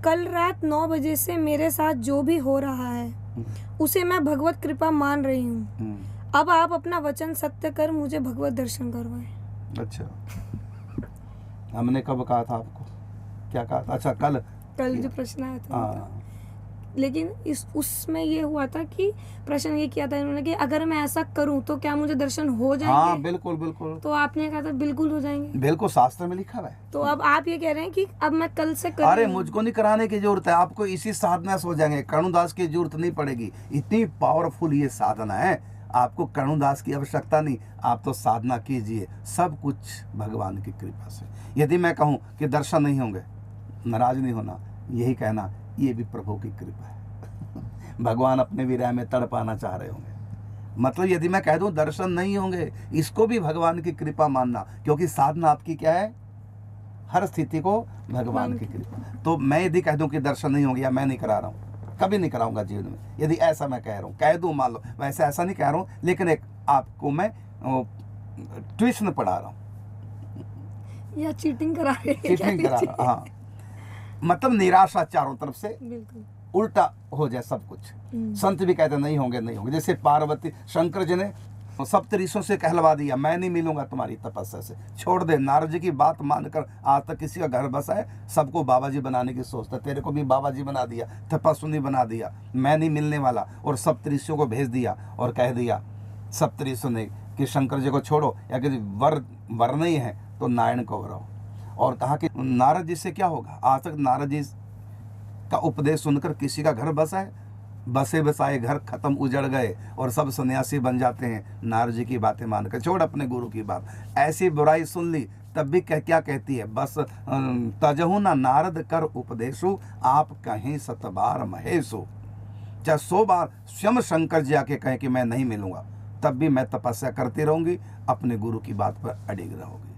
कल रात 9 बजे से मेरे साथ जो भी हो रहा है उसे मैं भगवत कृपा मान रही हूँ। अब आप अपना वचन सत्य कर मुझे भगवत दर्शन करवाएं। अच्छा, हमने कब कहा था आपको, क्या कहा था? अच्छा, कल जो प्रश्न आया था। हाँ, लेकिन उसमें ये हुआ था कि प्रश्न ये किया था इन्होंने कि अगर मैं ऐसा करूं तो क्या मुझे दर्शन हो जाएंगे? हाँ, बिल्कुल बिल्कुल तो आपने कहा था बिल्कुल हो जाएंगे। बिल्कुल, शास्त्र में लिखा हुआ है। तो अब आप ये कह रहे हैं कि अब मैं कल से कर अरे रही हूं। मुझको नहीं कराने की जरूरत है, आपको इसी साधना से हो जाएंगे। कर्णदास की जरूरत नहीं पड़ेगी, इतनी पावरफुल ये साधना है, आपको कर्णदास की आवश्यकता नहीं। आप तो साधना कीजिए, सब कुछ भगवान की कृपा से। यदि मैं कहूँ कि दर्शन नहीं होंगे, नाराज नहीं होना, यही कहना ये भी प्रभु की कृपा है। भगवान अपने विरह में तड़पाना चाह रहे होंगे। मतलब यदि मैं कह दूं दर्शन नहीं होंगे, इसको भी भगवान की कृपा मानना, क्योंकि साधना आपकी क्या है? हर स्थिति को भगवान की कृपा। तो मैं यदि कह दूं कि दर्शन नहीं होंगे या मैं नहीं करा रहा हूं, कभी नहीं कराऊंगा जीवन में, यदि ऐसा मैं कह रहा हूं, कह दूं, मान लो वैसे ऐसा नहीं कह रहा हूं, लेकिन एक आपको मैं ट्यूशन पढ़ा रहा हूं या चीटिंग करा रहे हैं, चीटिंग करा रहा हूं। हाँ, मतलब निराशा चारों तरफ से बिल्कुल उल्टा हो जाए सब कुछ। संत भी कहते नहीं होंगे नहीं होंगे। जैसे पार्वती, शंकर जी ने सप्तऋषियों से कहलवा दिया, मैं नहीं मिलूंगा तुम्हारी तपस्या से, छोड़ दे। नारद जी की बात मानकर आज तक किसी का घर बसा है? सबको बाबा जी बनाने की सोचता, तेरे को भी बाबा जी बना दिया, तपस्विनी बना दिया, मैं नहीं मिलने वाला। और सप्तऋषियों को भेज दिया और कह दिया सप्तऋषियों ने कि शंकर जी को छोड़ो, या कि वर नहीं है तो नारायण को वरो। और कहा कि नारद जी से क्या होगा? आज तक नारद जी का उपदेश सुनकर किसी का घर बसा है? बसे बसाए घर खत्म, उजड़ गए और सब सन्यासी बन जाते हैं नारद जी की बातें मानकर। छोड़ अपने गुरु की बात। ऐसी बुराई सुन ली तब भी क्या कहती है? बस तजहु ना नारद कर उपदेशु, आप कहें 7 बार महेशु। चाहे 100 बार स्वयं शंकर जी आके कहें कि मैं नहीं मिलूंगा, तब भी मैं तपस्या करती रहूंगी, अपने गुरु की बात पर अड़िग रहूंगी।